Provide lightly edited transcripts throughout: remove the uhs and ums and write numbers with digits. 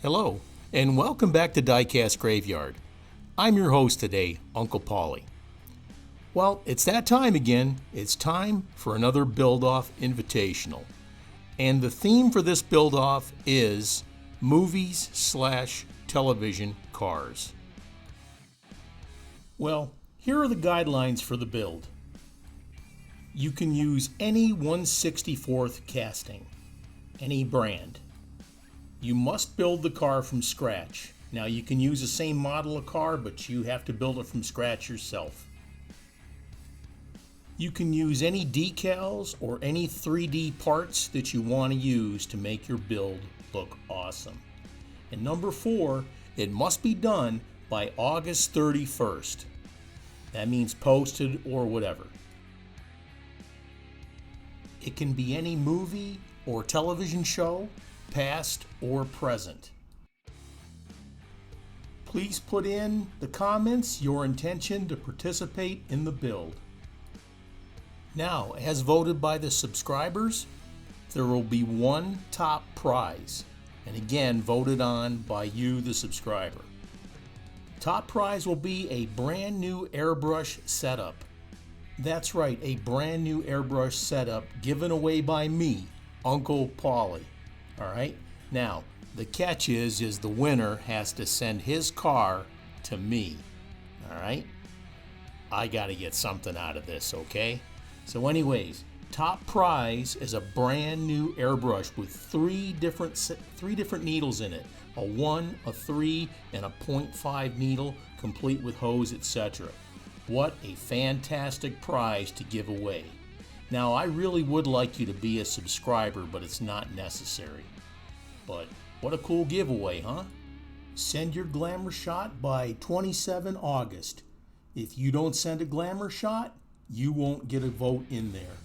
Hello, and welcome back to Diecast Graveyard. I'm your host today, Uncle Paulie. Well, it's that time again. It's time for another Build-Off Invitational. And the theme for this Build-Off is movies/television cars. Well, here are the guidelines for the build. You can use any 1/64th casting, any brand. You must build the car from scratch. Now you can use the same model of car, but you have to build it from scratch yourself. You can use any decals or any 3D parts that you want to use to make your build look awesome. And number 4, it must be done by August 31st. That means posted or whatever. It can be any movie or television show, past or present. Please put in the comments your intention to participate in the build. Now, as voted by the subscribers, there will be one top prize, and again voted on by you, the subscriber. Top prize will be a brand new airbrush setup. That's right, a brand new airbrush setup given away by me, Uncle Paulie. All right, now the catch is the winner has to send his car to me. All right, I got to get something out of this, okay? So anyways, top prize is a brand new airbrush with three different needles in it: a 1, a 3, and a 0.5 needle, complete with hose, etc. What a fantastic prize to give away. Now, I really would like you to be a subscriber, but it's not necessary. But what a cool giveaway, huh? Send your glamour shot by 27 August. If you don't send a glamour shot, you won't get a vote in there.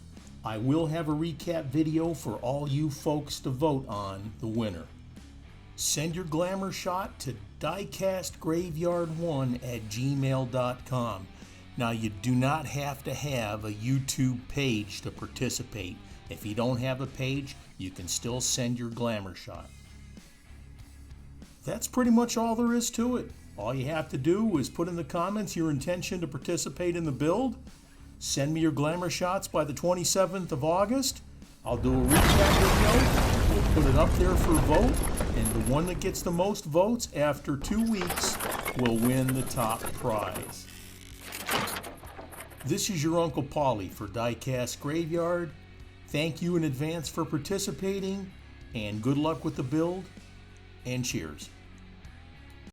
I will have a recap video for all you folks to vote on the winner. Send your glamour shot to diecastgraveyard1@gmail.com. Now, you do not have to have a YouTube page to participate. If you don't have a page, you can still send your glamour shot. That's pretty much all there is to it. All you have to do is put in the comments your intention to participate in the build. Send me your glamour shots by the 27th of August. I'll do a recap video. We'll put it up there for a vote. And the one that gets the most votes after 2 weeks will win the top prize. This is your Uncle Paulie for Diecast Graveyard. Thank you in advance for participating, and good luck with the build, and cheers.